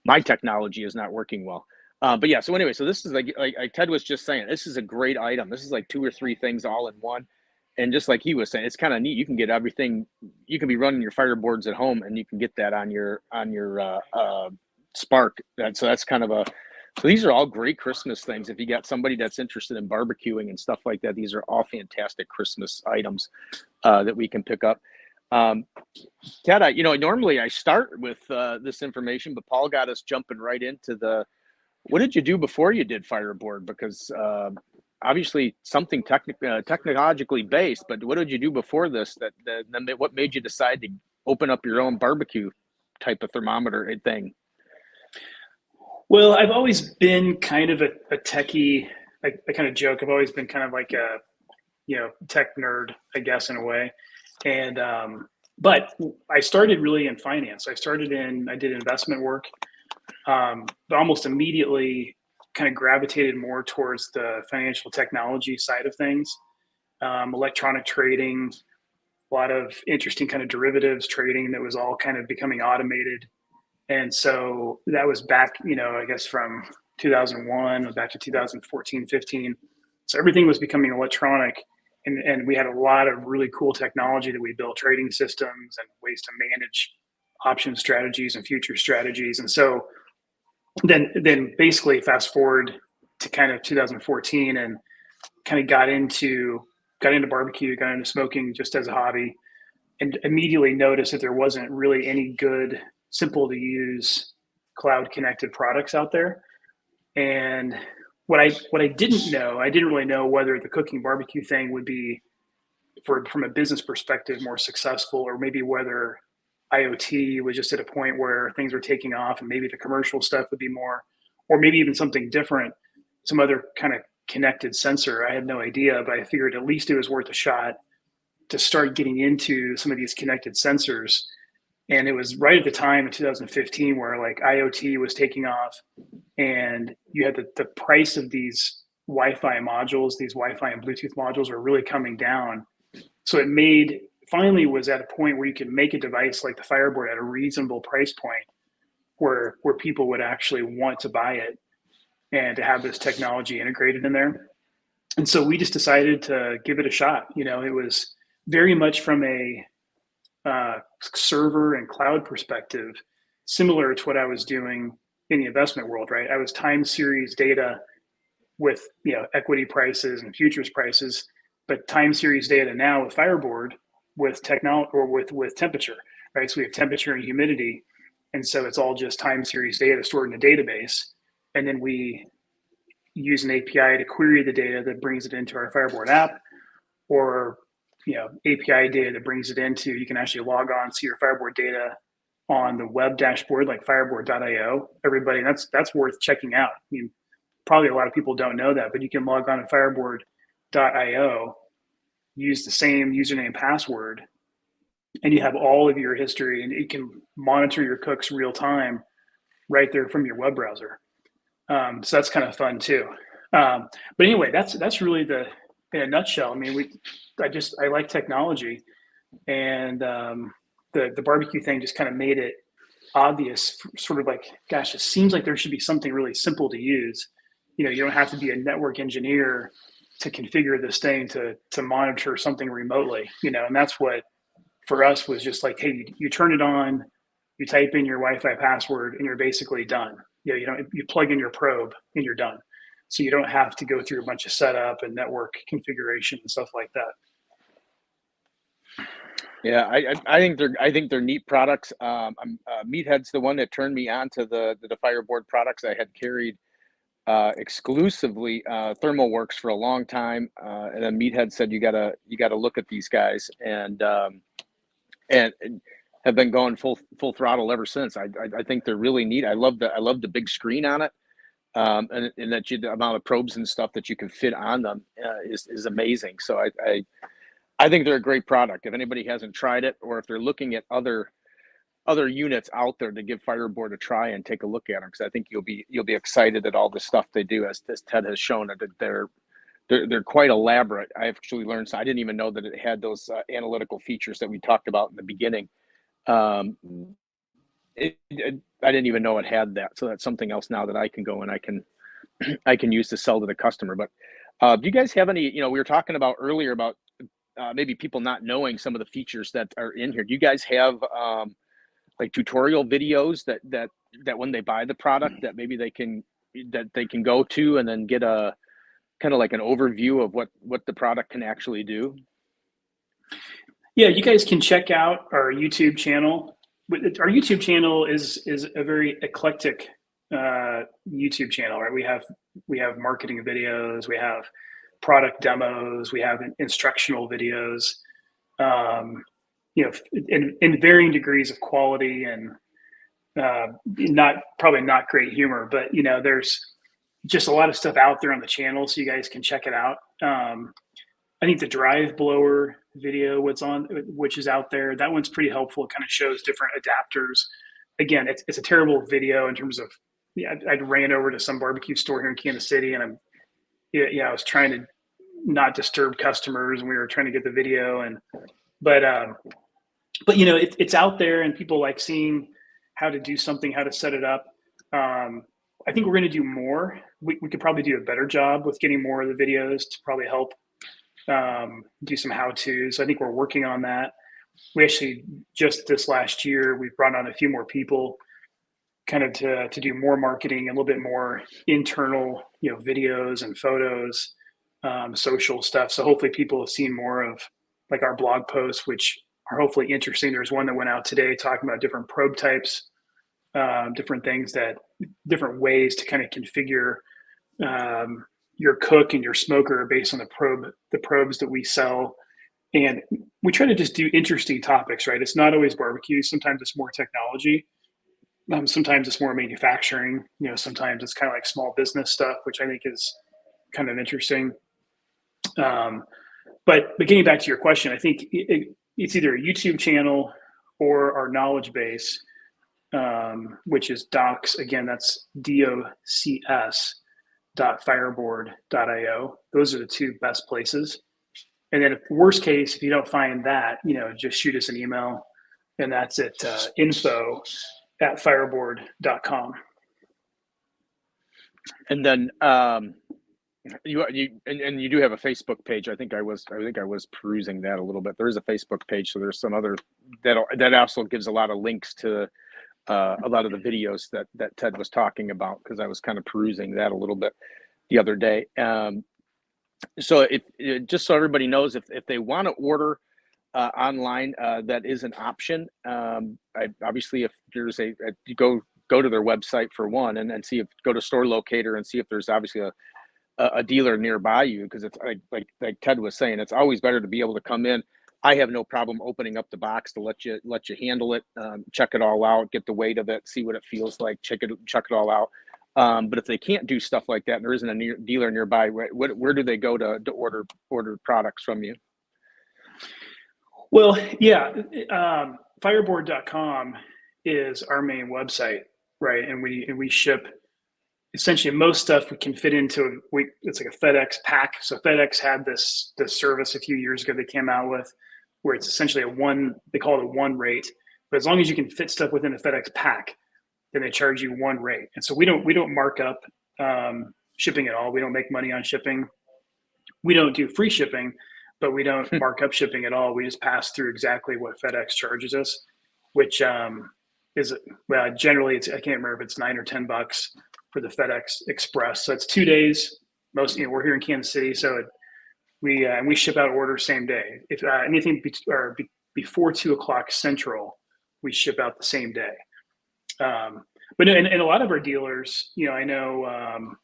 my technology is not working well. But yeah, so anyway, so this is like Ted was just saying, this is a great item. This is like 2 or 3 things all in one. And just like he was saying, it's kind of neat. You can get everything. You can be running your fireboards at home, and you can get that on your Spark. So that's kind of a. So these are all great Christmas things. If you got somebody that's interested in barbecuing and stuff like that, these are all fantastic Christmas items that we can pick up. Ted, normally I start with this information, but Paul got us jumping right into the. What did you do before you did FireBoard? Because obviously something technologically based, but what did you do before this? What made you decide to open up your own barbecue type of thermometer thing? Well, I've always been kind of a techie. I kind of joke. I've always been kind of like a, tech nerd, I guess, in a way. And but I started really in finance. I did investment work, but almost immediately kind of gravitated more towards the financial technology side of things, electronic trading, a lot of interesting kind of derivatives trading that was all kind of becoming automated. And so that was back, I guess from 2001 back to 2014, 15. So everything was becoming electronic. And we had a lot of really cool technology that we built, trading systems and ways to manage option strategies and future strategies. And so then basically fast forward to kind of 2014 and kind of got into barbecue, got into smoking just as a hobby, and immediately noticed that there wasn't really any good, simple to use cloud connected products out there. And what I didn't know, I didn't really know whether the cooking barbecue thing would be from a business perspective more successful, or maybe whether IoT was just at a point where things were taking off and maybe the commercial stuff would be more, or maybe even something different, some other kind of connected sensor. I had no idea, but I figured at least it was worth a shot to start getting into some of these connected sensors. And it was right at the time in 2015 where like IoT was taking off, and you had the price of these Wi-Fi modules, these Wi-Fi and Bluetooth modules were really coming down. So it finally was at a point where you could make a device like the FireBoard at a reasonable price point where people would actually want to buy it and to have this technology integrated in there. And so we just decided to give it a shot. It was very much from a server and cloud perspective, similar to what I was doing in the investment world, right? I was time series data with equity prices and futures prices, but time series data now with FireBoard with technology or with temperature, right? So we have temperature and humidity, and so it's all just time series data stored in a database, and then we use an API to query the data that brings it into our FireBoard app, or API data that brings it into, you can actually log on, see your FireBoard data on the web dashboard like fireboard.io. Everybody, that's worth checking out. I mean, probably a lot of people don't know that, but you can log on to fireboard.io, use the same username and password, and you have all of your history, and you can monitor your cooks real time right there from your web browser. So that's kind of fun too. But anyway, that's really in a nutshell. I mean, I like technology, and the barbecue thing just kind of made it obvious, sort of like, gosh, it seems like there should be something really simple to use. You don't have to be a network engineer to configure this thing to monitor something remotely, and that's what for us was just like, hey, you turn it on, you type in your Wi-Fi password, and you're basically done. You plug in your probe and you're done. So you don't have to go through a bunch of setup and network configuration and stuff like that. Yeah, I think they're neat products. Meathead's the one that turned me on to the FireBoard products. I had carried exclusively ThermalWorks for a long time, and then Meathead said you gotta look at these guys, and have been going full throttle ever since. I think they're really neat. I love the big screen on it, and that the amount of probes and stuff that you can fit on them is amazing. So I think they're a great product. If anybody hasn't tried it, or if they're looking at other units out there, to give FireBoard a try and take a look at them, because I think you'll be excited at all the stuff they do, as Ted has shown. That they're quite elaborate. I actually learned, so I didn't even know that it had those analytical features that we talked about in the beginning. I didn't even know it had that. So that's something else now that I can go and I can use to sell to the customer. But do you guys have any? We were talking about earlier about maybe people not knowing some of the features that are in here. Do you guys have like tutorial videos that when they buy the product, that maybe they can go to and then get a kind of like an overview of what the product can actually do? Yeah, you guys can check out our YouTube channel. Our YouTube channel is a very eclectic YouTube channel, right? We have marketing videos, we have product demos, we have instructional videos, in varying degrees of quality, and probably not great humor, but there's just a lot of stuff out there on the channel, so you guys can check it out. I think the drive blower video, which is out there, that one's pretty helpful. It kind of shows different adapters. Again, it's a terrible video in terms of, I ran over to some barbecue store here in Kansas City, and I was trying to not disturb customers, and we were trying to get the video, but it's out there, and people like seeing how to do something, how to set it up. I think we're going to do more. We could probably do a better job with getting more of the videos to probably help do some how-tos. I think we're working on that. We actually, just this last year, we've brought on a few more people kind of to do more marketing, a little bit more internal, videos and photos, social stuff. So hopefully people have seen more of like our blog posts, which are hopefully interesting. There's one that went out today talking about different probe types, different ways to kind of configure your cook and your smoker based on the probes that we sell. And we try to just do interesting topics, right? It's not always barbecue. Sometimes it's more technology. Sometimes it's more manufacturing. Sometimes it's kind of like small business stuff, which I think is kind of interesting. But getting back to your question, I think it's either a YouTube channel or our knowledge base, which is docs. Again, that's docs.fireboard.io. Those are the two best places. And then, if worst case, if you don't find that, just shoot us an email, and that's at info@fireboard.com. And then you do have a Facebook page. I think I was perusing that a little bit. There is a Facebook page, so there's some other that also gives a lot of links to a lot of the videos that Ted was talking about, because I was kind of perusing that a little bit the other day. So just so everybody knows, if they want to order online, that is an option. Obviously, if there's you go to their website for one, and then go to Store Locator and see if there's obviously a dealer nearby you, because it's like Ted was saying, it's always better to be able to come in. I have no problem opening up the box to let you handle it, check it all out, get the weight of it, see what it feels like, check it all out. But if they can't do stuff like that, and there isn't a dealer nearby, where do they go to order products from you? Well, yeah, fireboard.com is our main website, right? And we ship essentially most stuff we can fit into. It's like a FedEx pack. So FedEx had this service a few years ago they came out with, where it's essentially they call it a one rate. But as long as you can fit stuff within a FedEx pack, then they charge you one rate. And so we don't mark up shipping at all. We don't make money on shipping. We don't do free shipping, but we don't mark up shipping at all. We just pass through exactly what FedEx charges us, which is, well, generally I can't remember if it's $9 or $10 for the FedEx Express. So it's 2 days. We're here in Kansas City, so we ship out orders same day. If anything before 2:00 Central, we ship out the same day. But and a lot of our dealers, I know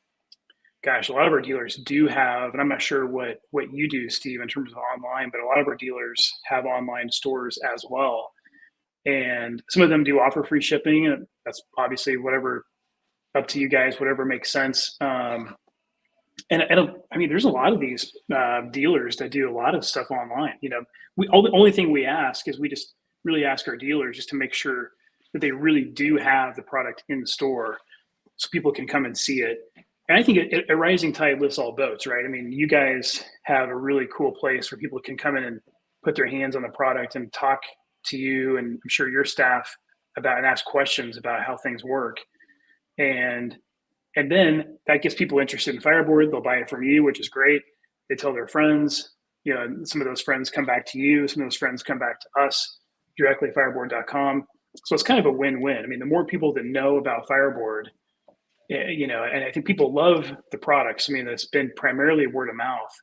gosh, a lot of our dealers do have, and I'm not sure what you do, Steve, in terms of online, but a lot of our dealers have online stores as well. And some of them do offer free shipping. And that's obviously whatever, up to you guys, whatever makes sense. And I mean, there's a lot of these dealers that do a lot of stuff online. You know, the only thing we ask is we just really ask our dealers just to make sure that they really do have the product in the store, so people can come and see it. And I think a rising tide lifts all boats, right? I mean, you guys have a really cool place where people can come in and put their hands on the product and talk to you, and I'm sure your staff, about, and ask questions about how things work. And then that gets people interested in FireBoard. They'll buy it from you, which is great. They tell their friends, you know, some of those friends come back to you. Some of those friends come back to us directly at fireboard.com. So it's kind of a win-win. I mean, the more people that know about FireBoard, you know, and I think people love the products. I mean, it's been primarily word of mouth,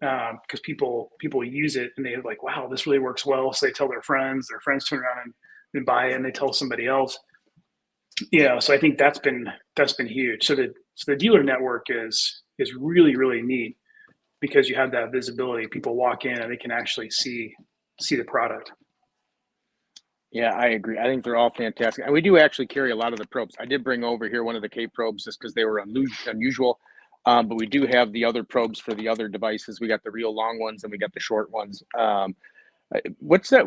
because people use it and they're like, wow, this really works well. So they tell their friends turn around and buy it, and they tell somebody else. You know, so I think that's been huge. So the dealer network is really, really neat, because you have that visibility. People walk in and they can actually see the product. Yeah, I agree. I think they're all fantastic. And we do actually carry a lot of the probes. I did bring over here one of the K probes just because they were unusual. But we do have the other probes for the other devices. We got the real long ones and we got the short ones. What's the,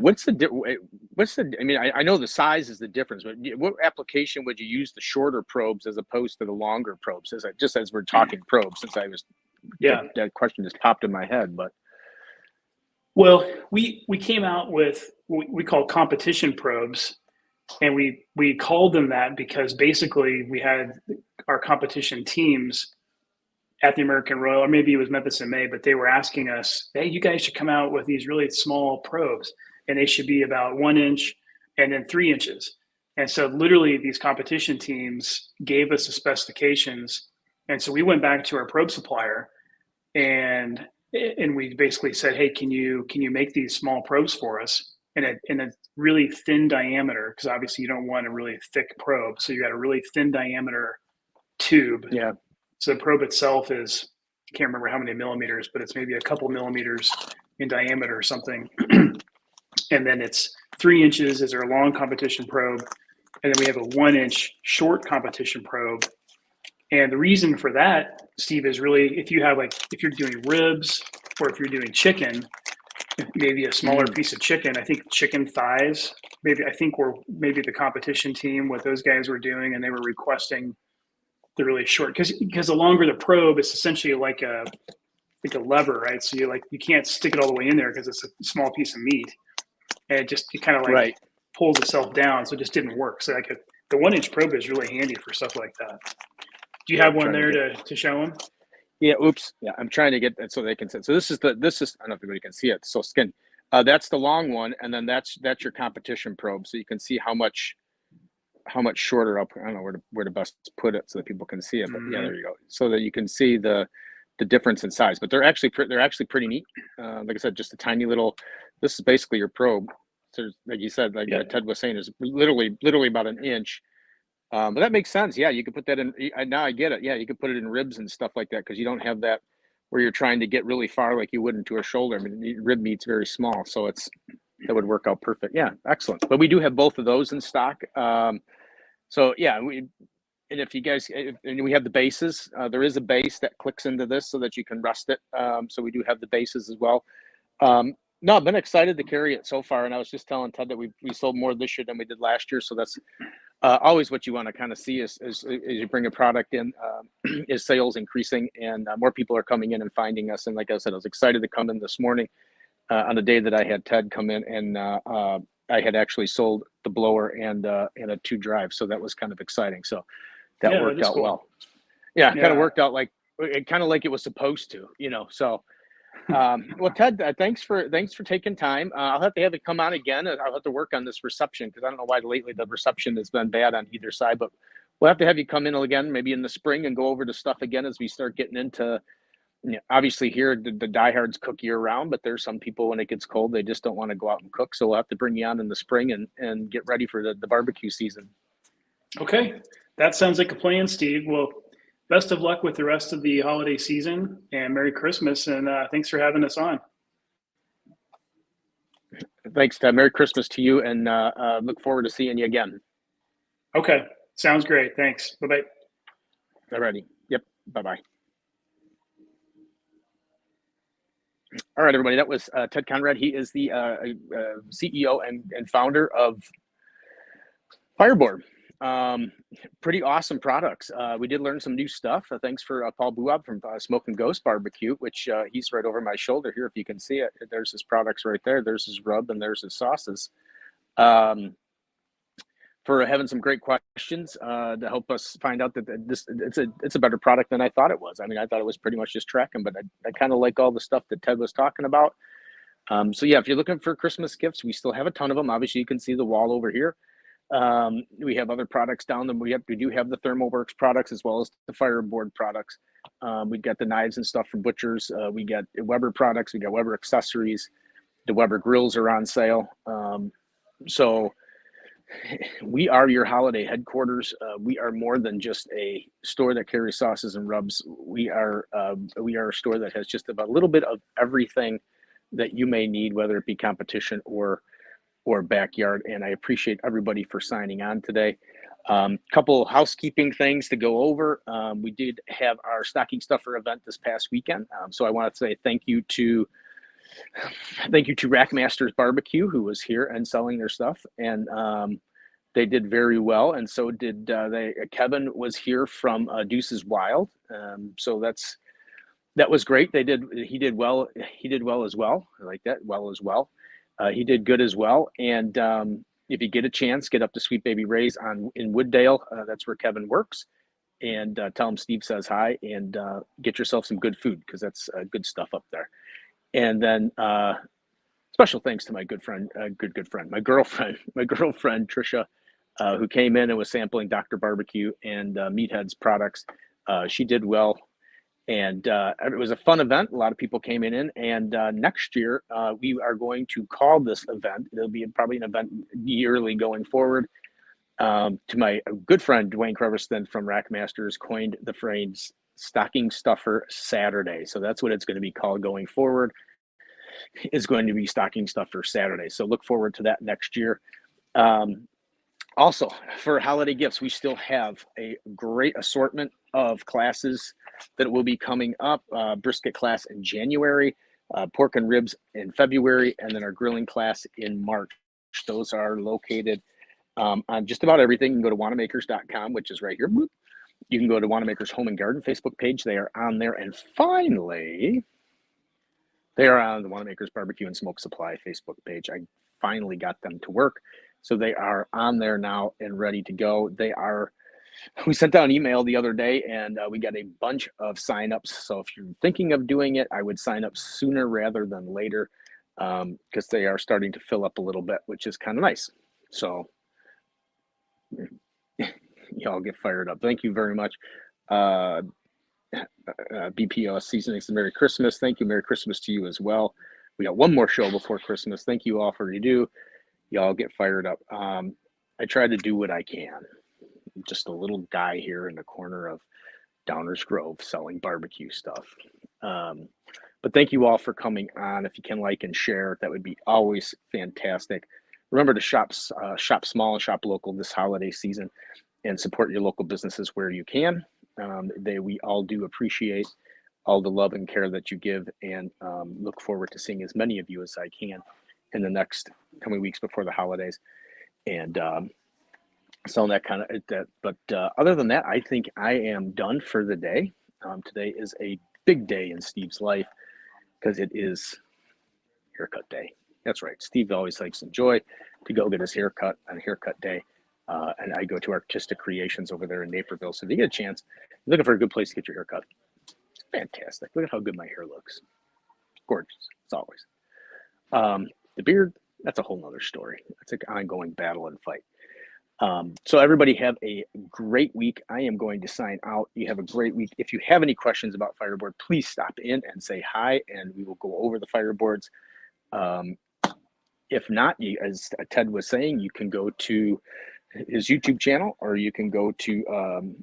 I mean, I know the size is the difference, but what application would you use the shorter probes as opposed to the longer probes? Just as we're talking probes, since that question just popped in my head, but. Well, we came out with what we call competition probes, and we called them that because basically we had our competition teams at the American Royal, or maybe it was Memphis in May, but they were asking us, hey, you guys should come out with these really small probes, and they should be about 1 inch and then 3 inches. And so literally these competition teams gave us the specifications. And so we went back to our probe supplier and we basically said, hey, can you make these small probes for us in a really thin diameter? Because obviously you don't want a really thick probe. So you got a really thin diameter tube. Yeah. So the probe itself is, I can't remember how many millimeters, but it's maybe a couple millimeters in diameter or something. And then it's 3 inches is our long competition probe. And then we have a 1 inch short competition probe. And the reason for that, Steve, is really if you're doing ribs or if you're doing chicken, maybe a smaller piece of chicken. I think chicken thighs, maybe the competition team, what those guys were doing, and they were requesting the really short, because the longer the probe, it's essentially like a lever, right? So you can't stick it all the way in there because it's a small piece of meat, and it kind of like pulls itself down. So it just didn't work. So the 1 inch probe is really handy for stuff like that. Do you have one there to show them? Yeah. Oops. Yeah. I'm trying to get that so they can see. So this is I don't know if everybody can see it. So skin, that's the long one. And then that's your competition probe. So you can see how much shorter up. I don't know where to best put it so that people can see it, but yeah, there you go. So that you can see the difference in size, but they're actually pretty neat. Like I said, just a tiny little, this is basically your probe. So like you said, Ted was saying, is literally about an inch. But that makes sense. Yeah, you could put that in. Now I get it. Yeah, you could put it in ribs and stuff like that because you don't have that where you're trying to get really far like you would into a shoulder. I mean, rib meat's very small, so that would work out perfect. Yeah, excellent. But we do have both of those in stock. So yeah, and if you guys, and we have the bases. There is a base that clicks into this so that you can rest it. So we do have the bases as well. No, I've been excited to carry it so far, and I was just telling Ted that we sold more this year than we did last year. So that's always what you want to kind of see is you bring a product in, is sales increasing, and more people are coming in and finding us. And like I said, I was excited to come in this morning on the day that I had Ted come in, and I had actually sold the blower and a 2 drive, so that was kind of exciting. So that worked out well. Yeah, kind of worked out like it was supposed to, So. Well, Ted, thanks for taking time. I'll have to have it come on again. I'll have to work on this reception because I don't know why lately the reception has been bad on either side, but we'll have to have you come in again, maybe in the spring, and go over the stuff again as we start getting into, obviously here the diehards cook year round, but there's some people when it gets cold, they just don't want to go out and cook. So we'll have to bring you on in the spring and get ready for the barbecue season. Okay. That sounds like a plan, Steve. Well, best of luck with the rest of the holiday season, and Merry Christmas. And thanks for having us on. Thanks, Ted. Merry Christmas to you, and look forward to seeing you again. Okay. Sounds great. Thanks. Bye-bye. Alrighty. Yep. Bye-bye. All right, everybody. That was Ted Conrad. He is the CEO and founder of FireBoard. Pretty awesome products. We did learn some new stuff. Thanks for Paul Buab from Smoke and Ghost Barbecue, which he's right over my shoulder here. If you can see it, there's his products right there. There's his rub and there's his sauces. For having some great questions to help us find out that it's a better product than I thought it was. I mean, I thought it was pretty much just tracking, but I kind of like all the stuff that Ted was talking about. So yeah, if you're looking for Christmas gifts, we still have a ton of them. Obviously, you can see the wall over here. We have other products down them. We do have the ThermalWorks products as well as the FireBoard products. We've got the knives and stuff from butchers. We got Weber products. We got Weber accessories. The Weber grills are on sale. So we are your holiday headquarters. We are more than just a store that carries sauces and rubs. We are a store that has just about a little bit of everything that you may need, whether it be competition or backyard. And I appreciate everybody for signing on today. Couple housekeeping things to go over. We did have our stocking stuffer event this past weekend. So I want to say thank you to Rackmasters Barbecue, who was here and selling their stuff, and they did very well. And so did Kevin was here from Deuces Wild. So that was great. He did well as well. I like that. Well as well. He did good as well. And if you get a chance, get up to Sweet Baby Ray's in Wooddale. That's where Kevin works. And tell him Steve says hi, and get yourself some good food, because that's good stuff up there. And then special thanks to my good friend, my girlfriend Trisha, who came in and was sampling Dr. Barbecue and Meathead's products. She did well. And it was a fun event. A lot of people came in. And next year, we are going to call this event. It'll be probably an event yearly going forward. To my good friend, Dwayne Creverston from Rackmasters, coined the phrase Stocking Stuffer Saturday. So that's what it's going to be called going forward. It's going to be Stocking Stuffer Saturday. So look forward to that next year. Also, for holiday gifts, we still have a great assortment of classes that will be coming up. Brisket class in January, pork and ribs in February, and then our grilling class in March. Those are located on just about everything. You can go to Wannemakers.com, which is right here. You can go to Wannemakers Home and Garden Facebook page. They are on there. And finally, they are on the Wannemakers Barbecue and Smoke Supply Facebook page. I finally got them to work. So they are on there now and ready to go. We sent out an email the other day, and we got a bunch of signups. So if you're thinking of doing it, I would sign up sooner rather than later, because they are starting to fill up a little bit, which is kind of nice. So y'all get fired up. Thank you very much. BPO Seasonings and Merry Christmas. Thank you. Merry Christmas to you as well. We got one more show before Christmas. Thank you all for what you do. Y'all get fired up. I try to do what I can. I'm just a little guy here in the corner of Downers Grove selling barbecue stuff. But thank you all for coming on. If you can like and share, that would be always fantastic. Remember to shop small and shop local this holiday season, and support your local businesses where you can. We all do appreciate all the love and care that you give, and look forward to seeing as many of you as I can in the next coming weeks before the holidays. And so that kind of that. But other than that, I think I am done for the day. Today is a big day in Steve's life, because it is haircut day. That's right. Steve always likes to enjoy to go get his haircut on haircut day. And I go to Artistic Creations over there in Naperville. So if you get a chance, you're looking for a good place to get your haircut. It's fantastic. Look at how good my hair looks. Gorgeous. It's always. The beard, that's a whole nother story. It's an ongoing battle and fight. So everybody have a great week. I am going to sign out. You have a great week. If you have any questions about FireBoard, please stop in and say hi, and we will go over the FireBoards. If not, as Ted was saying, you can go to his YouTube channel, or you can go to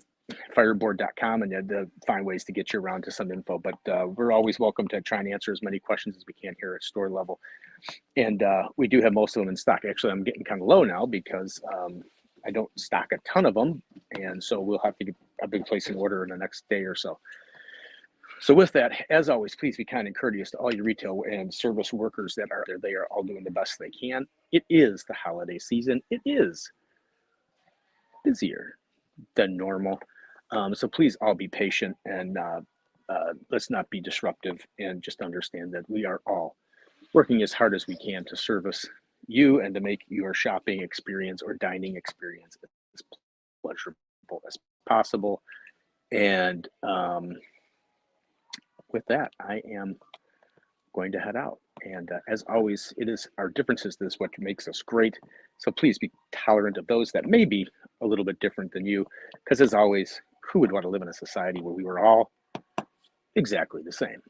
FireBoard.com and to find ways to get you around to some info. But we're always welcome to try and answer as many questions as we can here at store level. And we do have most of them in stock. Actually, I'm getting kind of low now because I don't stock a ton of them. And so we'll have to get a big place in order in the next day or so. So with that, as always, please be kind and courteous to all your retail and service workers that are there. They are all doing the best they can. It is the holiday season. It is busier than normal. So please all be patient and let's not be disruptive, and just understand that we are all working as hard as we can to service you and to make your shopping experience or dining experience as pleasurable as possible. And with that, I am going to head out. And as always, it is our differences that is what makes us great. So please be tolerant of those that may be a little bit different than you, because as always, who would want to live in a society where we were all exactly the same?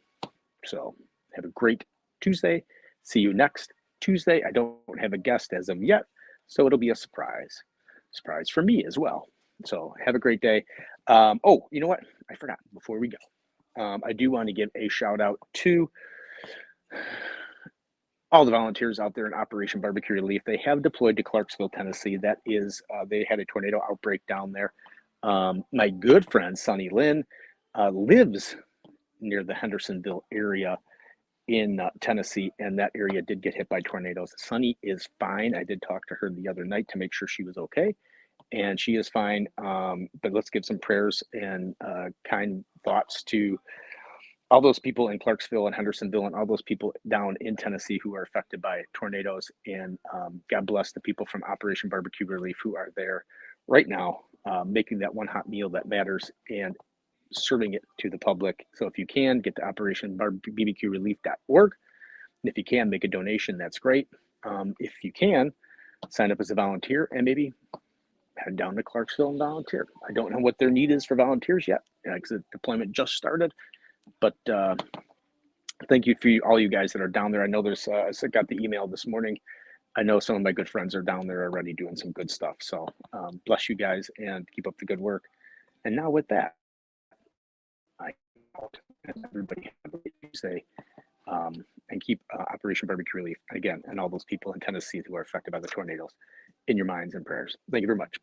So have a great Tuesday. See you next Tuesday. I don't have a guest as of yet, so it'll be a surprise for me as well. So have a great day. Oh, you know what? I forgot before we go. I do want to give a shout out to all the volunteers out there in Operation Barbecue Relief. They have deployed to Clarksville, Tennessee. That is, they had a tornado outbreak down there. My good friend, Sonny Lynn, lives near the Hendersonville area in Tennessee, and that area did get hit by tornadoes. Sonny is fine. I did talk to her the other night to make sure she was okay, and she is fine. But let's give some prayers and kind thoughts to all those people in Clarksville and Hendersonville and all those people down in Tennessee who are affected by tornadoes. And God bless the people from Operation Barbecue Relief who are there right now, making that one hot meal that matters and serving it to the public. So if you can, get to operationbbqrelief.org. And if you can, make a donation. That's great. If you can, sign up as a volunteer and maybe head down to Clarksville and volunteer. I don't know what their need is for volunteers yet, because the deployment just started. But thank you for all you guys that are down there. I know there's, I got the email this morning. I know some of my good friends are down there already doing some good stuff. So bless you guys and keep up the good work. And now with that, I out and everybody have a great Tuesday, and keep Operation Barbecue Relief again and all those people in Tennessee who are affected by the tornadoes in your minds and prayers. Thank you very much.